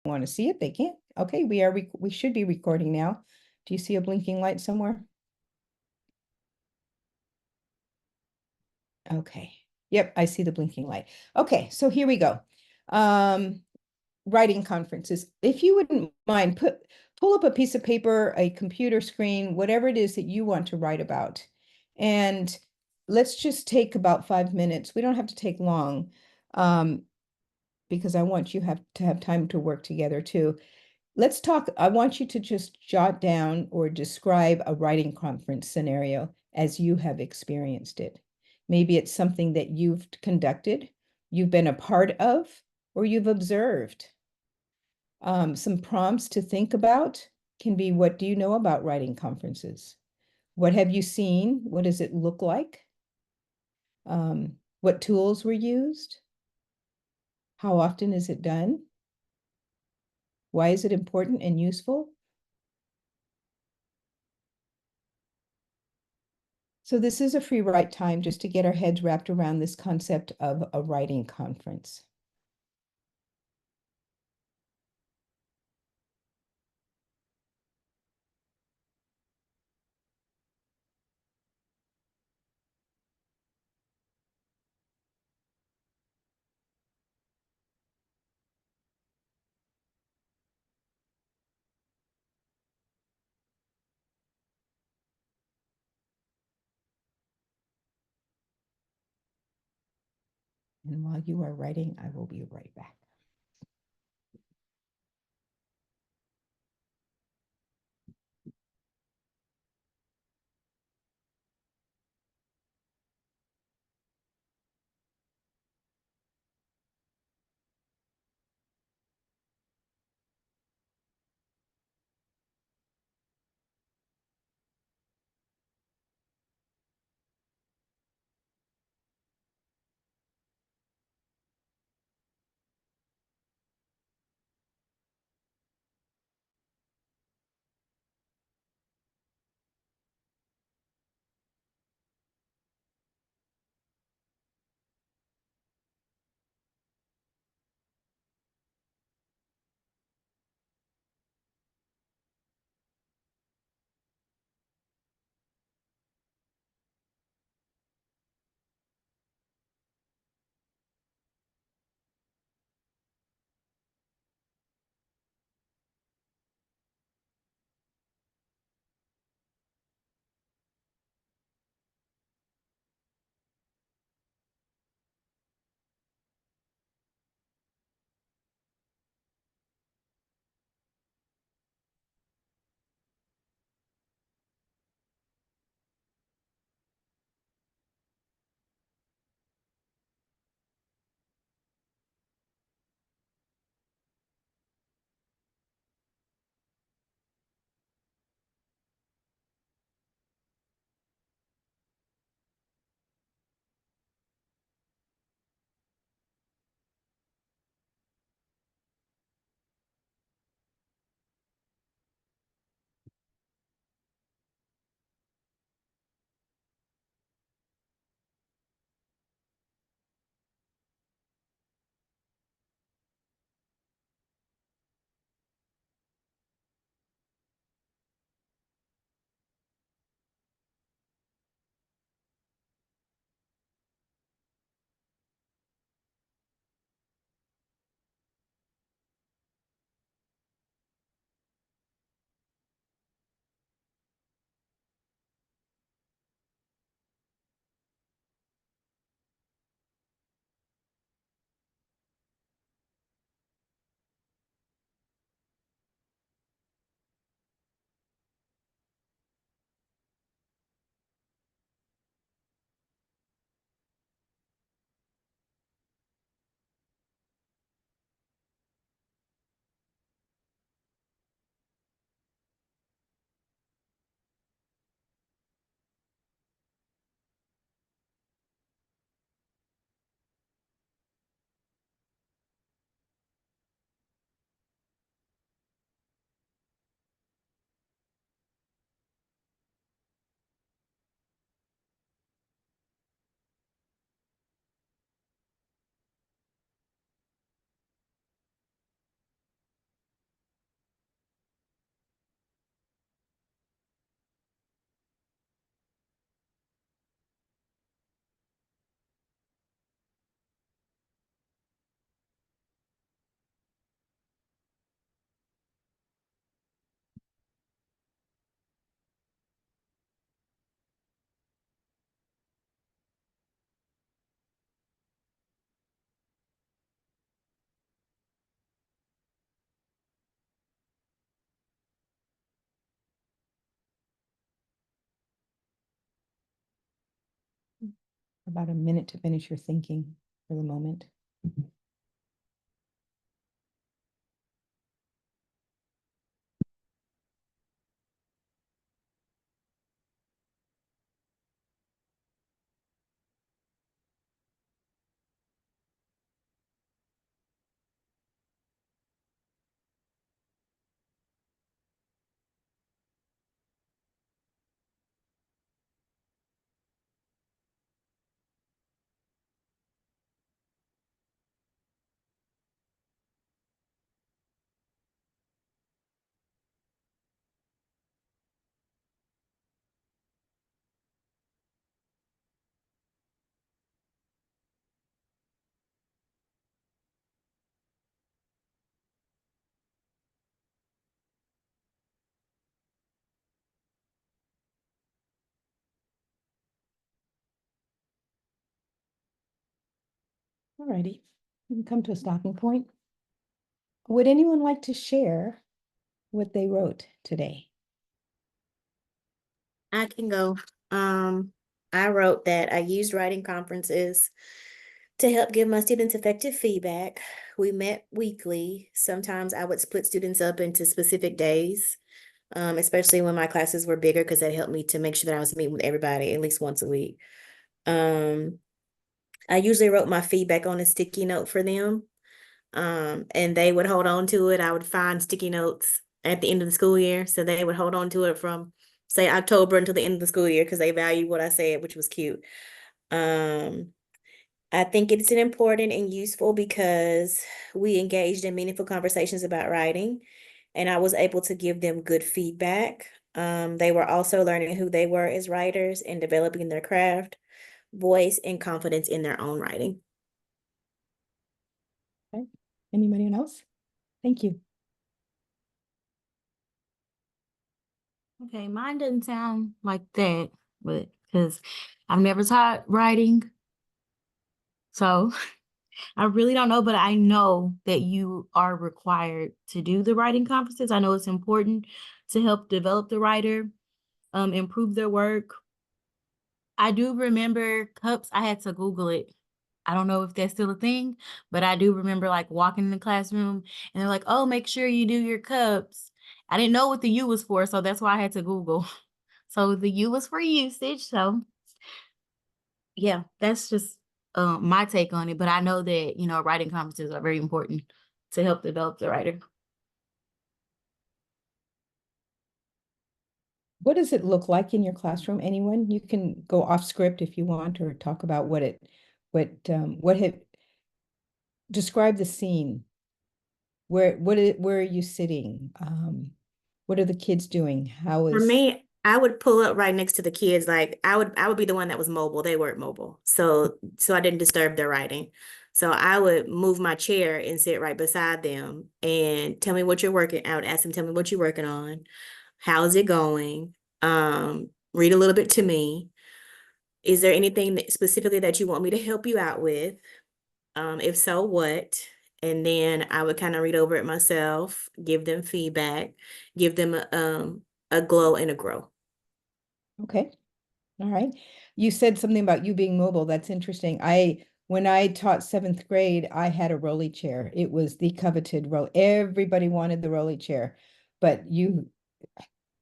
want to see it, they can. Okay, we should be recording now. Do you see a blinking light somewhere? Okay. Yep, I see the blinking light. Okay, so here we go. Um, Writing conferences. If you wouldn't mind, pull up a piece of paper, a computer screen, whatever it is that you want to write about. And let's just take about 5 minutes. We don't have to take long, because I want you to have time to work together too. Let's talk. I want you to just jot down or describe a writing conference scenario as you have experienced it. Maybe it's something that you've conducted, you've been a part of, or you've observed. Some prompts to think about can be, what do you know about writing conferences? What have you seen? What does it look like? What tools were used? How often is it done? Why is it important and useful? So this is a free write time just to get our heads wrapped around this concept of a writing conference. And while you are writing, I will be right back. about a minute to finish your thinking for the moment. All righty, we can come to a stopping point. Would anyone like to share what they wrote today? I can go. Um, I wrote that I used writing conferences to help give my students effective feedback. We met weekly. Sometimes I would split students up into specific days, especially when my classes were bigger, because that helped me to make sure that I was meeting with everybody at least once a week. Um, I usually wrote my feedback on a sticky note for them, and they would hold on to it. I would find sticky notes at the end of the school year, so they would hold on to it from, say, October until the end of the school year because they valued what I said, which was cute. Um, I think it's important and useful because we engaged in meaningful conversations about writing, and I was able to give them good feedback. They were also learning who they were as writers and developing their craft, voice, and confidence in their own writing. Okay. Anybody else? Thank you. Okay, mine doesn't sound like that, but because I've never taught writing, so I really don't know, but I know that you are required to do the writing conferences. I know it's important to help develop the writer, improve their work. I do remember cups. I had to Google it. I don't know if that's still a thing, but I do remember like walking in the classroom and they're like, "Oh, make sure you do your cups." I didn't know what the U was for, so that's why I had to Google. So the U was for usage. So yeah, that's just my take on it. But I know that, writing conferences are very important to help develop the writer. What does it look like in your classroom? Anyone? You can go off script if you want, or talk about what have, describe the scene. Where are you sitting? What are the kids doing? How For is, me, I would pull up right next to the kids. Like I would be the one that was mobile. They weren't mobile. So I didn't disturb their writing. So I would move my chair and sit right beside them and tell me what you're working. I would ask them, tell me what you're working on. How's it going? Read a little bit to me. Is there anything specifically that you want me to help you out with? If so, what? And then I would kind of read over it myself, give them feedback, give them a glow and a grow. okay, all right. You said something about you being mobile. That's interesting. When I taught seventh grade, I had a rolly chair. It was the coveted roll. Everybody wanted the rolly chair, but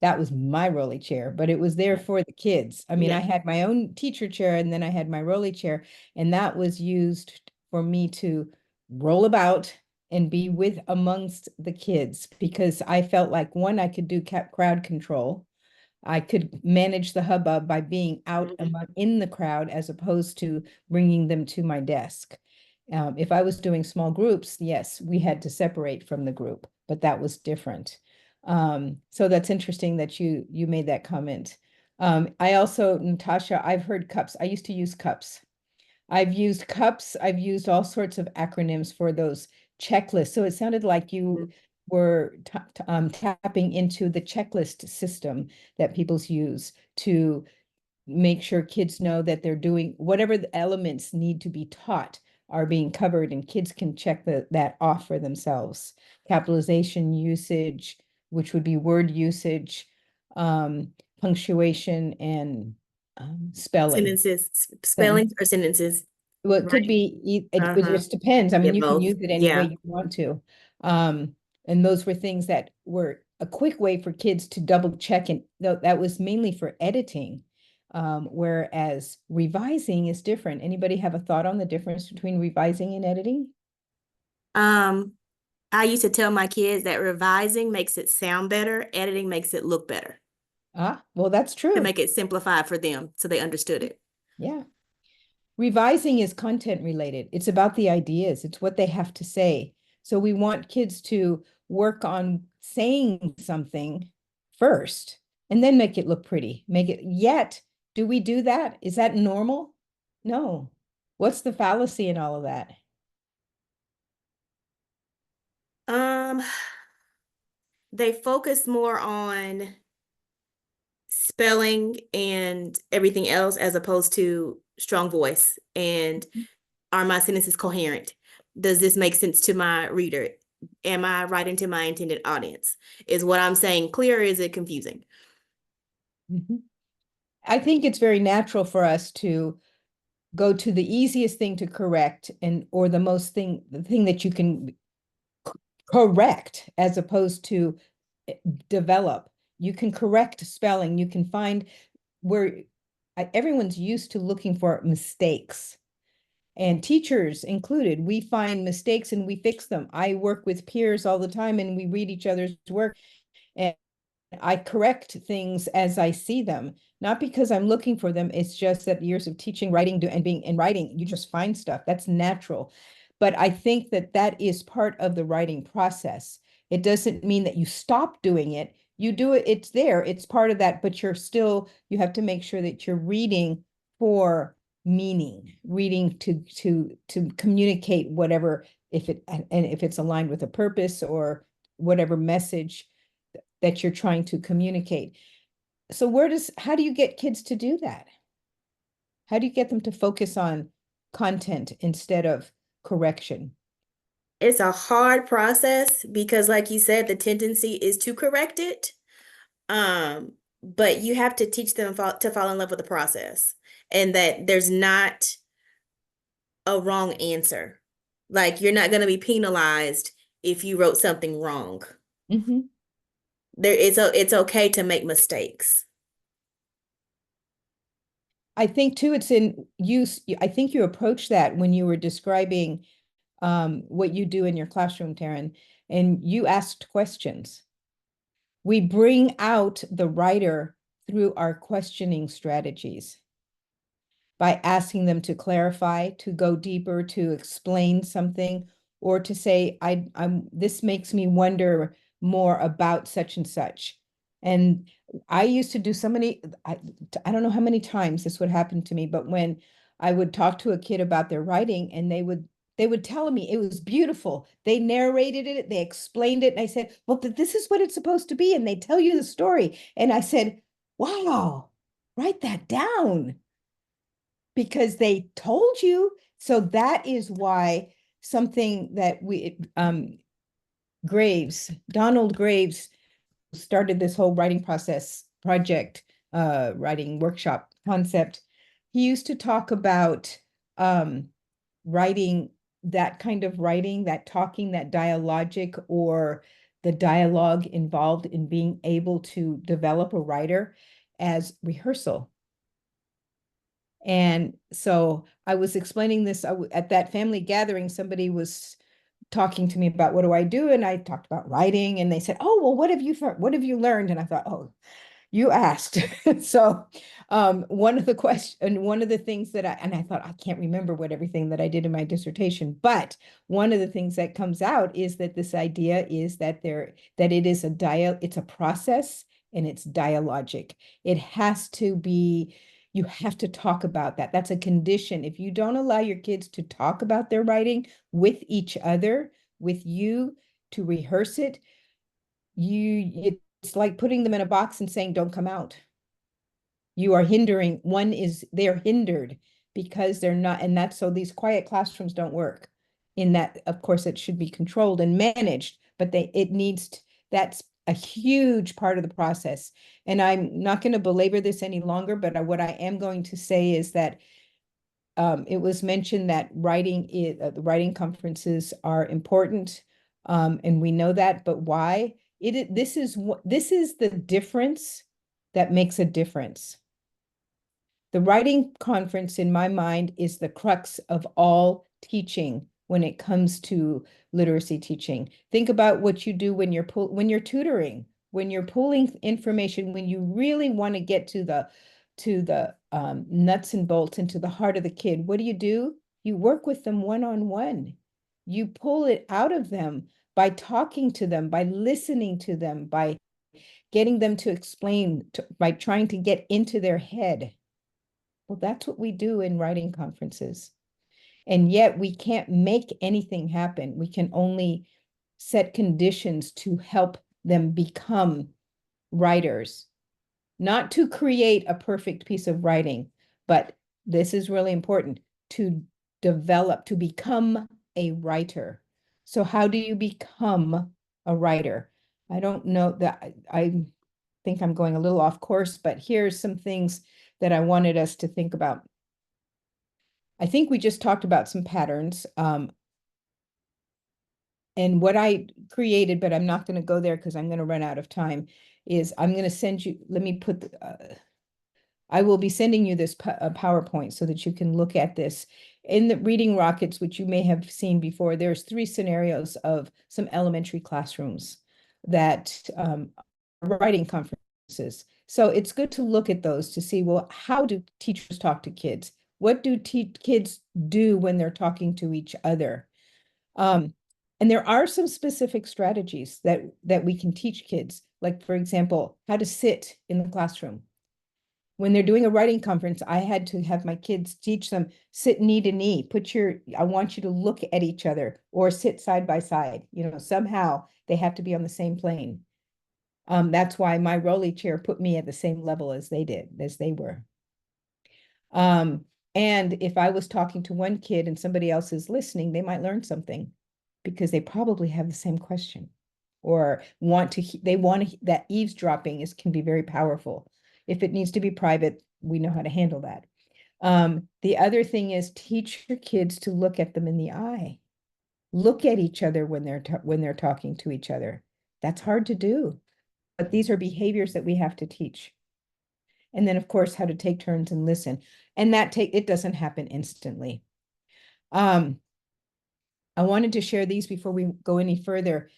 that was my rolly chair, but it was there for the kids. I mean, I Yeah. had my own teacher chair and then I had my rolly chair, and that was used for me to roll about and be with amongst the kids because I felt like one, I could do crowd control. I could manage the hubbub by being out Mhm. in the crowd as opposed to bringing them to my desk. If I was doing small groups, yes, we had to separate from the group, but that was different. So that's interesting that you made that comment. I also, Natasha, I've heard cups. I used to use cups. I've used cups. I've used all sorts of acronyms for those checklists. So it sounded like you were tapping into the checklist system that people use to make sure kids know that they're doing whatever the elements need to be taught are being covered, and kids can check that off for themselves. Capitalization usage, which would be word usage, punctuation, and spelling. Sentences, spellings or sentences? Well, it could Right. be, it Uh-huh. just depends. I mean, Yeah, you can both. use it any way Yeah. you want to. And those were things that were a quick way for kids to double check, and that was mainly for editing. Whereas revising is different. Anybody have a thought on the difference between revising and editing? Um, I used to tell my kids that revising makes it sound better, editing makes it look better, Ah, well, that's to true. make it simplified for them so they understood it. Yeah. Revising is content related. It's about the ideas. It's what they have to say. So we want kids to work on saying something first and then make it look pretty. Make it yet. Do we do that? Is that normal? No. What's the fallacy in all of that? Um, they focus more on spelling and everything else as opposed to strong voice and are my sentences coherent? Does this make sense to my reader? Am I writing to my intended audience? Is what I'm saying clear or is it confusing? Mhm. I think it's very natural for us to go to the easiest thing to correct and or the thing that you can correct as opposed to develop. You can correct spelling. You can find where everyone's used to looking for mistakes, and teachers included. We find mistakes and we fix them. I work with peers all the time and we read each other's work, and I correct things as I see them, not because I'm looking for them. It's just that years of teaching, writing, and being in writing, you just find stuff. That's natural. But I think that that is part of the writing process. It doesn't mean that you stop doing it. You do it, it's there, it's part of that, but you have to make sure that you're reading for meaning, reading to communicate whatever, if it's aligned with a purpose or whatever message that you're trying to communicate. So how do you get kids to do that? How do you get them to focus on content instead of correction? It's a hard process because, like you said, the tendency is to correct it. But you have to teach them to fall in love with the process and that there's not a wrong answer. Like you're not going to be penalized if you wrote something wrong. Mhm. It's okay to make mistakes. I think too, it's in use. I think you approached that when you were describing what you do in your classroom, Taryn, and you asked questions. We bring out the writer through our questioning strategies by asking them to clarify, to go deeper, to explain something, or to say, I'm this makes me wonder more about such and such. And I used to do so many, I don't know how many times this would happen to me, but when I would talk to a kid about their writing and they would tell me it was beautiful. They narrated it, they explained it, and I said, well, this is what it's supposed to be. And they tell you the story. And I said, wow, write that down because they told you. So that is why something that Donald Graves started this whole writing process project, writing workshop concept. He used to talk about writing, that kind of writing, that talking, that dialogic, or the dialogue involved in being able to develop a writer as rehearsal. And so I was explaining this at that family gathering. Somebody was talking to me about what do I do, and I talked about writing, and they said, "Oh, well, what have you learned?" And I thought, "Oh, you asked." So one of the things that I thought, I can't remember what everything that I did in my dissertation, but one of the things that comes out is that this idea is that it is it's a process and it's dialogic. It has to be, you have to talk about that. That's a condition. If you don't allow your kids to talk about their writing with each other, with you, to rehearse it, it's like putting them in a box and saying, don't come out. You are hindering, they're hindered because they're not, and that's, so these quiet classrooms don't work. In that, of course, it should be controlled and managed, but it needs, that's a huge part of the process. And I'm not going to belabor this any longer, but what I am going to say is that it was mentioned that the writing conferences are important, and we know that, but why? This is the difference that makes a difference. The writing conference, in my mind, is the crux of all teaching when it comes to literacy teaching. Think about what you do when you're tutoring, when you're pulling information, when you really want to get to the nuts and bolts, into the heart of the kid. What do? You work with them one-on-one. You pull it out of them by talking to them, by listening to them, by getting them to explain, by trying to get into their head. Well, that's what we do in writing conferences. And yet we can't make anything happen. We can only set conditions to help them become writers, not to create a perfect piece of writing, but this is really important, to develop, to become a writer. So how do you become a writer? I don't know that I think I'm going a little off course, but here's some things that I wanted us to think about. I think we just talked about some patterns. And what I created, but I'm not going to go there because I'm going to run out of time, is I'm going to send you, let me put, I will be sending you this PowerPoint so that you can look at this. In the Reading Rockets, which you may have seen before, there's 3 scenarios of some elementary classrooms that are writing conferences. So it's good to look at those to see, well, how do teachers talk to kids? What do kids do when they're talking to each other? And there are some specific strategies that we can teach kids, like, for example, how to sit in the classroom. When they're doing a writing conference, I had to have my kids teach them, sit knee to knee, I want you to look at each other, or sit side by side. Somehow they have to be on the same plane. That's why my rolly chair put me at the same level as they were. And if I was talking to one kid and somebody else is listening, they might learn something because they probably have the same question, or that eavesdropping can be very powerful. If it needs to be private, we know how to handle that. The other thing is, teach your kids to look at them in the eye. Look at each other when they're talking to each other. That's hard to do, but these are behaviors that we have to teach. And then, of course, how to take turns and listen. And it doesn't happen instantly. I wanted to share these before we go any further.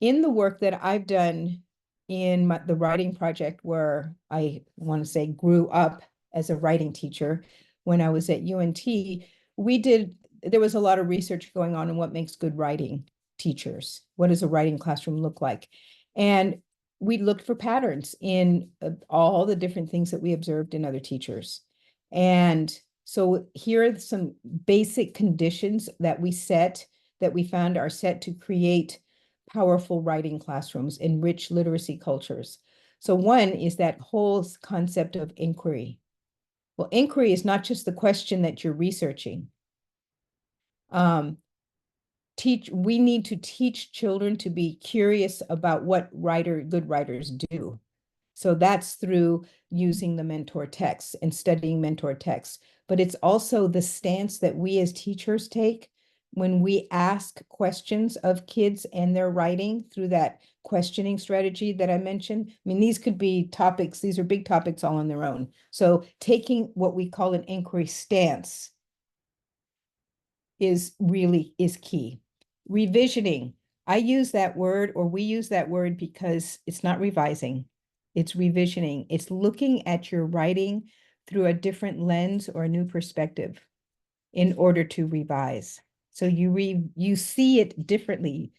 In the work that I've done in the writing project, where I want to say grew up as a writing teacher, when I was at UNT, there was a lot of research going on what makes good writing teachers. What does a writing classroom look like? And we looked for patterns in all the different things that we observed in other teachers. And so here are some basic conditions that we found are set to create powerful writing classrooms in rich literacy cultures. So one is that whole concept of inquiry. Well, inquiry is not just the question that you're researching. We need to teach children to be curious about what good writers do. So that's through using the mentor texts and studying mentor texts. But it's also the stance that we as teachers take when we ask questions of kids and their writing through that questioning strategy that I mentioned. I mean, these could be topics, these are big topics all on their own. So taking what we call an inquiry stance is key. Revisioning. I use that word, or we use that word, because it's not revising. It's revisioning. It's looking at your writing through a different lens or a new perspective in order to revise. So you see it differently.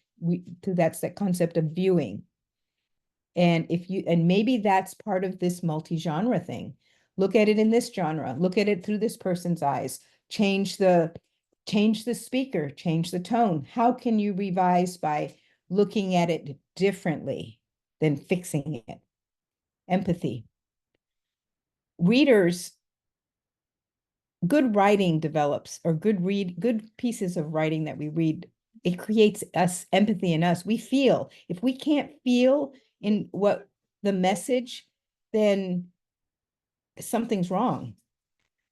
That's that concept of viewing. And maybe that's part of this multi-genre thing. Look at it in this genre. Look at it through this person's eyes. Change the speaker, change the tone. How can you revise by looking at it differently than fixing it? Empathy. Readers, good writing develops, or good pieces of writing that we read, it creates empathy in us. We feel. If we can't feel in what the message, then something's wrong.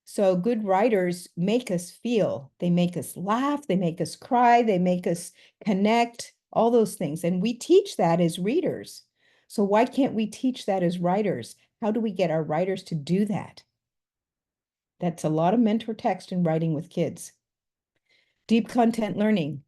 So good writers make us feel, they make us laugh, they make us cry, they make us connect, all those things. And we teach that as readers. So why can't we teach that as writers? How do we get our writers to do that? That's a lot of mentor text and writing with kids. Deep content learning.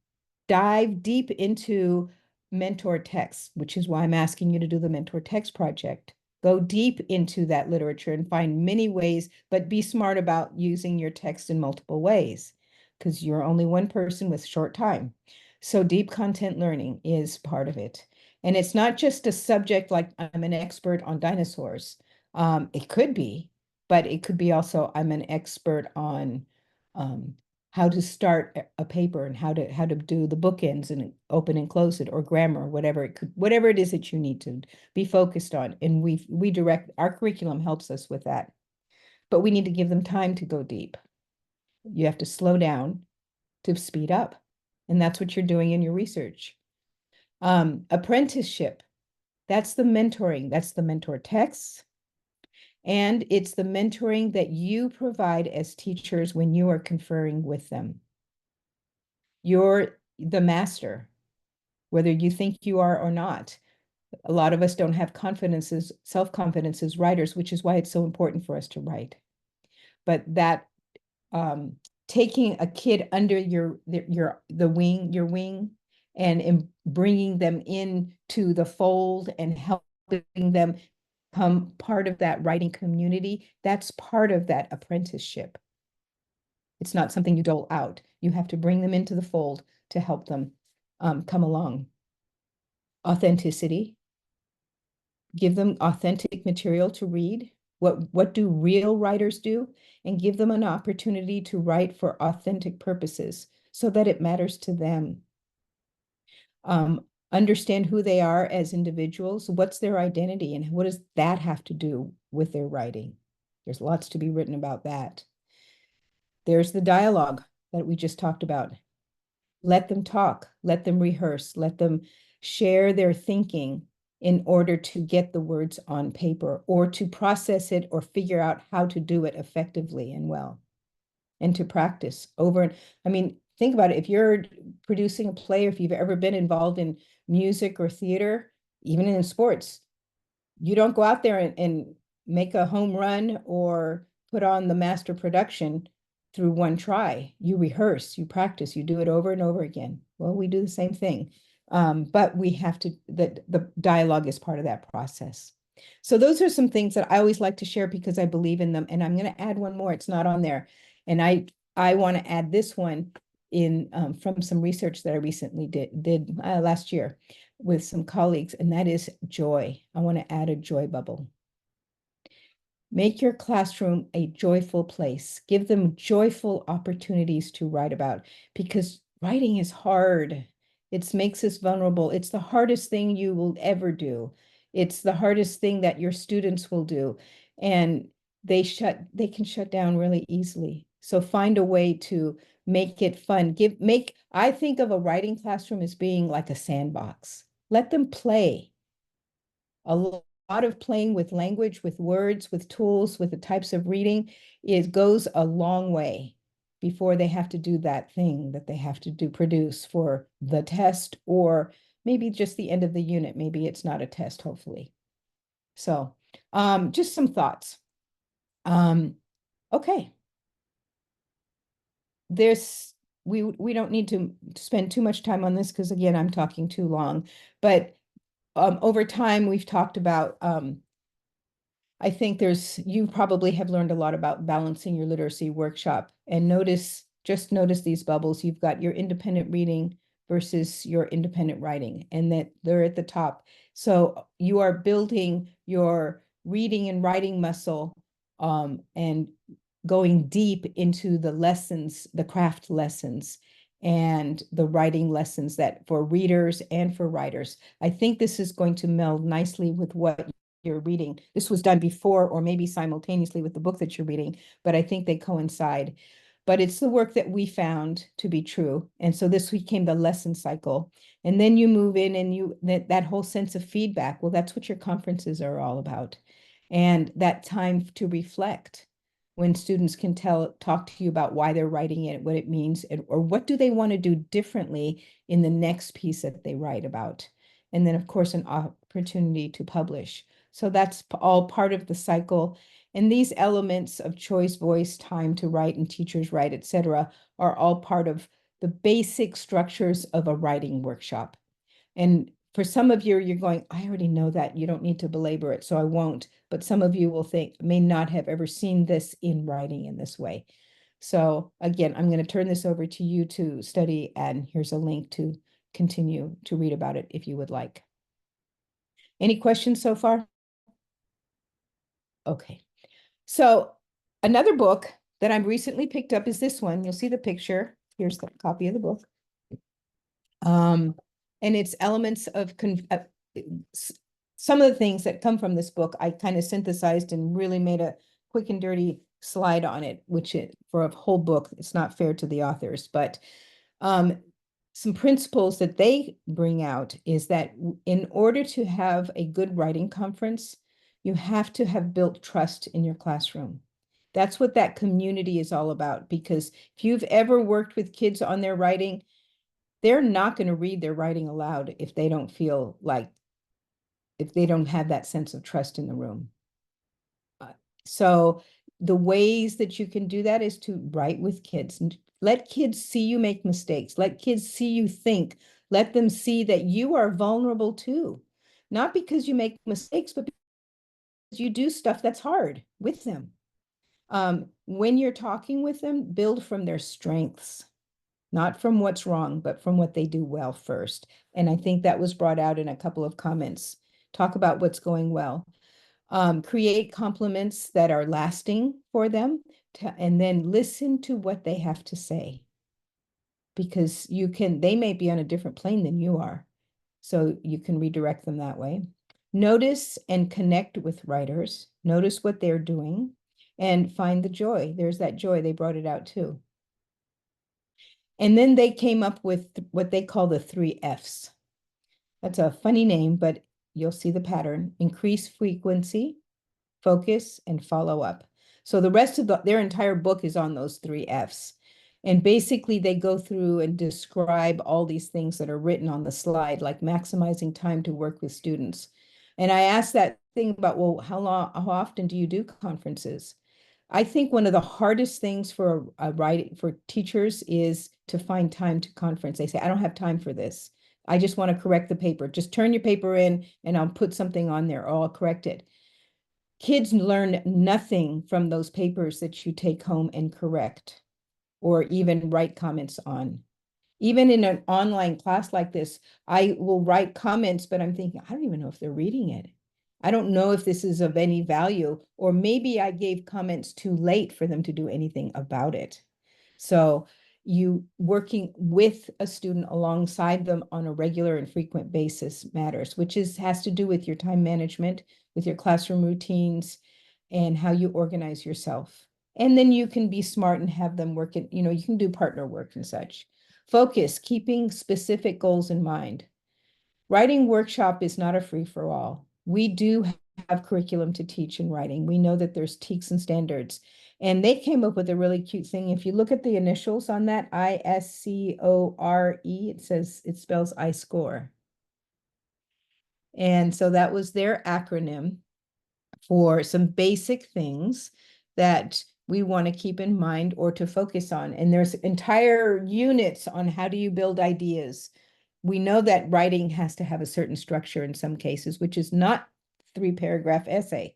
Dive deep into mentor text, which is why I'm asking you to do the mentor text project. Go deep into that literature and find many ways, but be smart about using your text in multiple ways because you're only one person with short time. So deep content learning is part of it. And it's not just a subject like I'm an expert on dinosaurs. It could be, but it could be also I'm an expert on how to start a paper and how to do the bookends and open and close it, or grammar, whatever it is that you need to be focused on. And we direct, our curriculum helps us with that, but we need to give them time to go deep. You have to slow down to speed up, and that's what you're doing in your research. Apprenticeship, that's the mentoring, that's the mentor texts. And it's the mentoring that you provide as teachers when you are conferring with them. You're the master, whether you think you are or not. A lot of us don't have self-confidence as writers, which is why it's so important for us to write. But that taking a kid under your wing and bringing them into the fold and helping them become part of that writing community, that's part of that apprenticeship. It's not something you dole out. You have to bring them into the fold to help them come along. Authenticity. Give them authentic material to read. What do real writers do? And give them an opportunity to write for authentic purposes so that it matters to them. Understand who they are as individuals. What's their identity and what does that have to do with their writing? There's lots to be written about that. There's the dialogue that we just talked about. Let them talk, let them rehearse, let them share their thinking in order to get the words on paper or to process it or figure out how to do it effectively and well, and to practice over. And I mean, think about it. If you're producing a play, or if you've ever been involved in music or theater, even in sports, you don't go out there and make a home run or put on the master production through one try. You rehearse, you practice, you do it over and over again. Well, we do the same thing. But we have to, the dialogue is part of that process. So those are some things that I always like to share because I believe in them. And I'm going to add one more. It's not on there. And I want to add this one in from some research that I recently did last year with some colleagues, and that is joy. I want to add a joy bubble. Make your classroom a joyful place. Give them joyful opportunities to write about, because writing is hard. It makes us vulnerable. It's the hardest thing you will ever do. It's the hardest thing that your students will do. And they can shut down really easily. So find a way to make it fun. I think of a writing classroom as being like a sandbox. Let them play. A lot of playing with language, with words, with tools, with the types of reading, it goes a long way before they have to do that thing that they have to do, produce for the test, or maybe just the end of the unit. Maybe it's not a test, hopefully. So just some thoughts. Okay. We don't need to spend too much time on this because, again, I'm talking too long, but over time we've talked about I think you probably have learned a lot about balancing your literacy workshop, and just notice these bubbles. You've got your independent reading versus your independent writing, and that they're at the top. So you are building your reading and writing muscle and going deep into the lessons, the craft lessons, and the writing lessons that for readers and for writers. I think this is going to meld nicely with what you're reading. This was done before or maybe simultaneously with the book that you're reading, but I think they coincide. but it's the work that we found to be true. And so this became the lesson cycle. And then you move in and that whole sense of feedback. Well, that's what your conferences are all about. And that time to reflect when students can talk to you about why they're writing it, what it means, or what do they want to do differently in the next piece that they write about. And then, of course, an opportunity to publish. So that's all part of the cycle. And these elements of choice, voice, time to write, and teachers write, etc., are all part of the basic structures of a writing workshop. And for some of you, you're going, I already know that. You don't need to belabor it, so I won't. But some of you will may not have ever seen this in writing in this way. So again, I'm going to turn this over to you to study, and here's a link to continue to read about it if you would like. Any questions so far? Okay. So another book that I've recently picked up is this one. You'll see the picture. Here's the copy of the book. And it's elements of some of the things that come from this book. I kind of synthesized and really made a quick and dirty slide on it, for a whole book, it's not fair to the authors, but some principles that they bring out is that in order to have a good writing conference, you have to have built trust in your classroom. That's what that community is all about, because if you've ever worked with kids on their writing, they're not going to read their writing aloud if they don't feel like, if they don't have that sense of trust in the room. So the ways that you can do that is to write with kids. Let kids see you make mistakes. Let kids see you think. Let them see that you are vulnerable too. Not because you make mistakes, but because you do stuff that's hard with them. When you're talking with them, build from their strengths, not from what's wrong, but from what they do well first. And I think that was brought out in a couple of comments. Talk about what's going well. Create compliments that are lasting for them, and then listen to what they have to say. Because they may be on a different plane than you are. So you can redirect them that way. Notice and connect with writers. Notice what they're doing and find the joy. There's that joy. They brought it out too. And then they came up with what they call the 3 Fs. That's a funny name, but you'll see the pattern. Increase frequency, focus, and follow up. So the rest of their entire book is on those 3 Fs. And basically they go through and describe all these things that are written on the slide, like maximizing time to work with students. And I asked that thing about, well, how often do you do conferences? I think one of the hardest things for teachers is to find time to conference. They say, I don't have time for this. I just want to correct the paper. Just turn your paper in and I'll put something on there or I'll correct it. Kids learn nothing from those papers that you take home and correct or even write comments on. Even in an online class like this, I will write comments, but I'm thinking, I don't even know if they're reading it. I don't know if this is of any value, or maybe I gave comments too late for them to do anything about it. So you working with a student alongside them on a regular and frequent basis matters, which has to do with your time management, with your classroom routines, and how you organize yourself. And then you can be smart and have them work it, you can do partner work and such. Focus, keeping specific goals in mind. Writing workshop is not a free-for-all. We do have curriculum to teach in writing. We know that there's TEKS and standards. And they came up with a really cute thing. If you look at the initials on that, ISCORE, it spells I score. And so that was their acronym for some basic things that we want to keep in mind or to focus on. And there's entire units on how do you build ideas. We know that writing has to have a certain structure in some cases, which is not 3-paragraph essay.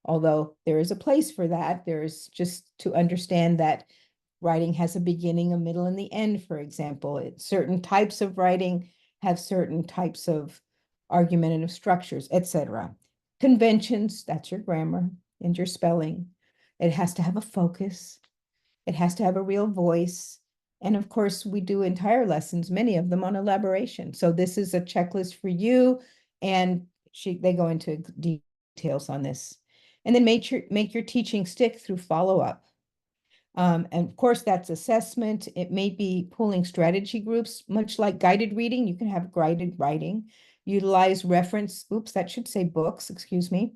Although there is a place for that, there's just to understand that writing has a beginning, a middle, and the end, for example. Certain types of writing have certain types of argumentative structures, etc. Conventions, that's your grammar and your spelling. It has to have a focus. It has to have a real voice. And of course, we do entire lessons, many of them on elaboration. So this is a checklist for you. And they go into details on this. And then make your teaching stick through follow-up. And of course, that's assessment. It may be pulling strategy groups, much like guided reading. You can have guided writing. Utilize reference, oops, that should say books, excuse me.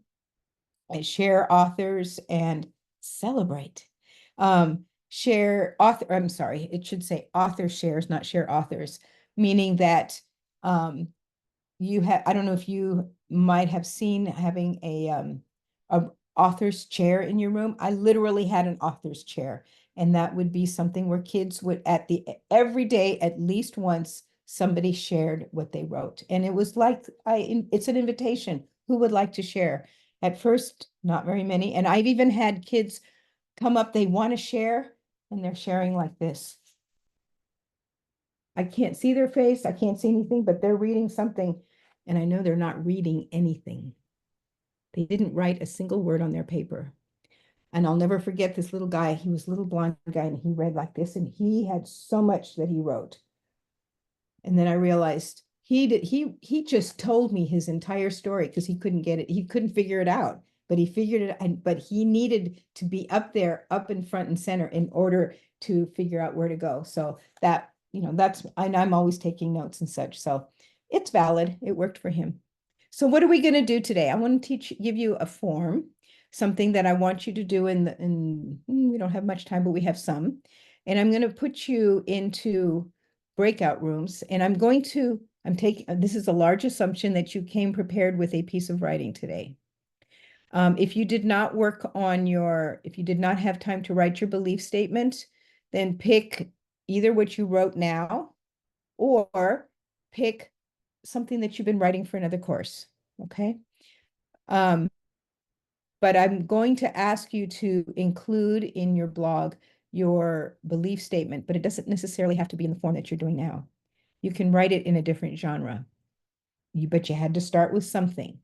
And share authors and celebrate. Share author, I'm sorry, it should say author shares, not share authors, meaning that you have, I don't know if you might have seen having a author's chair in your room. I literally had an author's chair, and that would be something where kids would every day, at least once, somebody shared what they wrote. And it was like, it's an invitation. Who would like to share? At first, not very many. And I've even had kids come up, they want to share, and they're sharing like this. I can't see their face, I can't see anything, but they're reading something, and I know they're not reading anything. They didn't write a single word on their paper. And I'll never forget this little guy. He was a little blonde guy, and he read like this, and he had so much that he wrote. And then I realized he just told me his entire story because he couldn't get it. He couldn't figure it out, but he figured it out. But he needed to be up there, up in front and center in order to figure out where to go. So that, I'm always taking notes and such. So it's valid. It worked for him. So what are we going to do today? I want to give you a form, something that I want you to do we don't have much time, but we have some. And I'm going to put you into breakout rooms. And this is a large assumption that you came prepared with a piece of writing today. If you did not if you did not have time to write your belief statement, then pick either what you wrote now or pick something that you've been writing for another course, okay? But I'm going to ask you to include in your blog your belief statement, but it doesn't necessarily have to be in the form that you're doing now. You can write it in a different genre. But you had to start with something.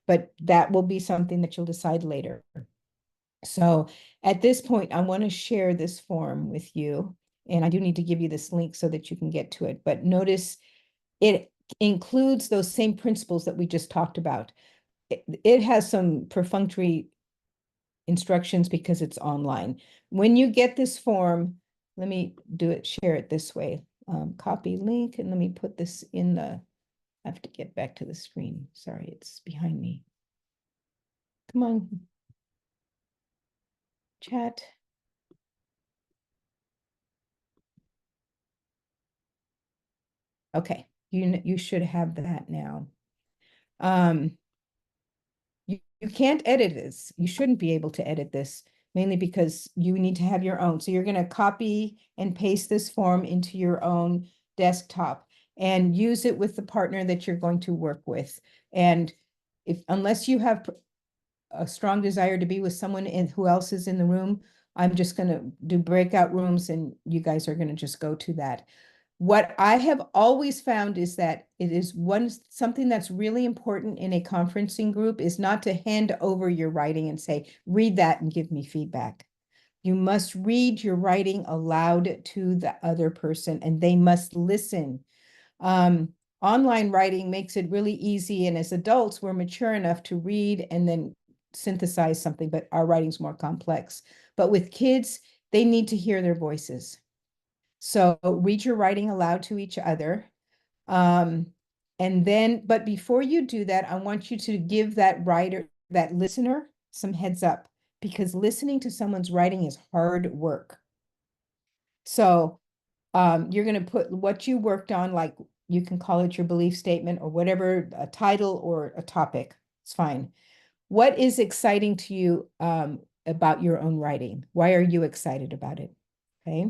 But that will be something that you'll decide later. So at this point, I want to share this form with you. And I do need to give you this link so that you can get to it. But notice it includes those same principles that we just talked about. It has some perfunctory instructions because it's online. When you get this form, let me share it this way. Copy link, and let me put this in I have to get back to the screen. Sorry, it's behind me. Come on. Chat. Okay, you should have that now. You can't edit this. You shouldn't be able to edit this, mainly because you need to have your own. So you're going to copy and paste this form into your own desktop and use it with the partner that you're going to work with. And unless you have a strong desire to be with someone who else is in the room, I'm just going to do breakout rooms, and you guys are going to just go to that. What I have always found is that it is something that's really important in a conferencing group is not to hand over your writing and say, read that and give me feedback. You must read your writing aloud to the other person, and they must listen. Online writing makes it really easy, and as adults, we're mature enough to read and then synthesize something, but our writing's more complex. But with kids, they need to hear their voices. So read your writing aloud to each other. And then, but before you do that, I want you to give that listener, some heads up, because listening to someone's writing is hard work. So you're going to put what you worked on, like you can call it your belief statement or whatever, a title or a topic. It's fine. What is exciting to you about your own writing? Why are you excited about it? Okay.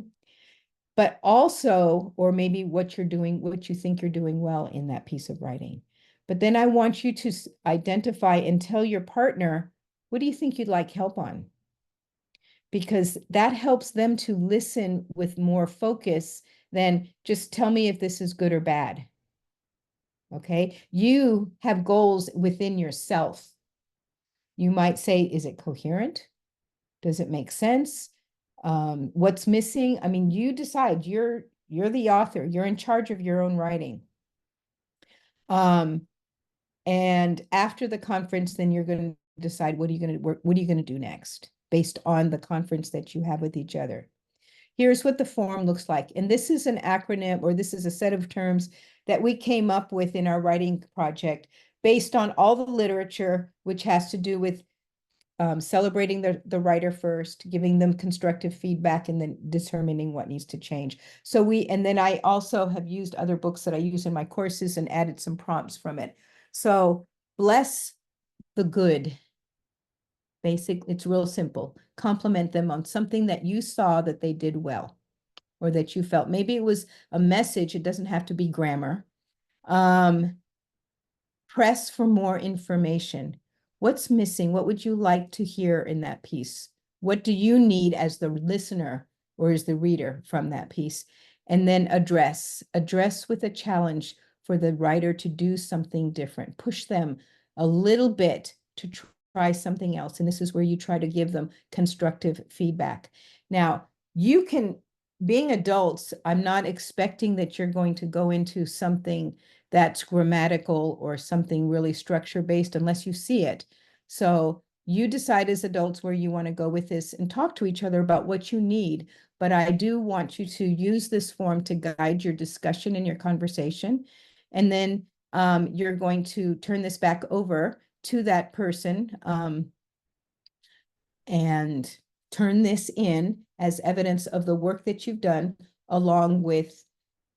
But also, or maybe what you think you're doing well in that piece of writing. But then I want you to identify and tell your partner, what do you think you'd like help on? Because that helps them to listen with more focus than just tell me if this is good or bad. Okay, you have goals within yourself. You might say, is it coherent? Does it make sense? What's missing? I mean, you decide. You're the author. You're in charge of your own writing. And after the conference, then you're going to decide what are you going to do next based on the conference that you have with each other. here's what the form looks like. And this is an acronym, or this is a set of terms that we came up with in our writing project based on all the literature, which has to do with celebrating the writer first, giving them constructive feedback, and then determining what needs to change. So and then I also have used other books that I use in my courses and added some prompts from it. So bless the good. It's real simple. Compliment them on something that you saw that they did well, or that you felt. Maybe it was a message. It doesn't have to be grammar. Press for more information. What's missing? What would you like to hear in that piece? What do you need as the listener or as the reader from that piece? And then address with a challenge for the writer to do something different. Push them a little bit to try something else. And this is where you try to give them constructive feedback. Now, you can, being adults, I'm not expecting that you're going to go into something that's grammatical or something really structure-based unless you see it. So you decide as adults where you want to go with this and talk to each other about what you need. But I do want you to use this form to guide your discussion and your conversation. And then you're going to turn this back over to that person and turn this in as evidence of the work that you've done, along with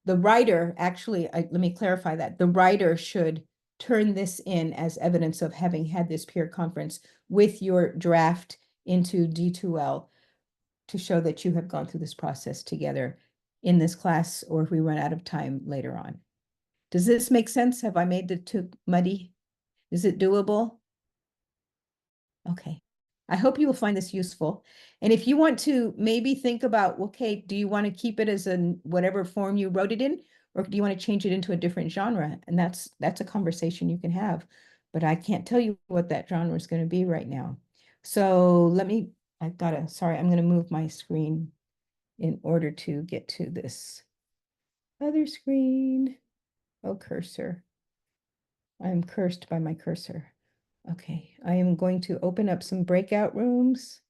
the writer. Actually, let me clarify that. The writer should turn this in as evidence of having had this peer conference with your draft into D2L to show that you have gone through this process together in this class, or if we run out of time later on. Does this make sense? Have I made it too muddy? Is it doable? Okay. I hope you will find this useful. And if you want to maybe think about, okay, do you want to keep it as in whatever form you wrote it in, or do you want to change it into a different genre? And that's a conversation you can have, but I can't tell you what that genre is going to be right now. So I'm going to move my screen in order to get to this other screen. Oh, cursor. I'm cursed by my cursor. Okay, I am going to open up some breakout rooms.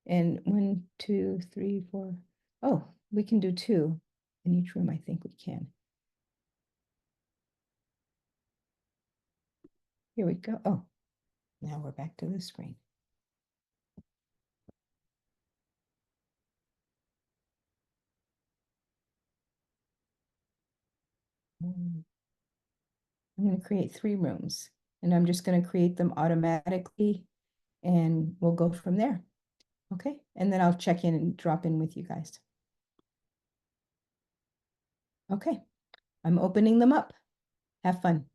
And 1, 2, 3, 4. Oh, we can do 2 in each room. I think we can. Here we go. Oh, now we're back to the screen. I'm going to create 3 rooms, and I'm just going to create them automatically, and we'll go from there. Okay, and then I'll check in and drop in with you guys. Okay, I'm opening them up. Have fun.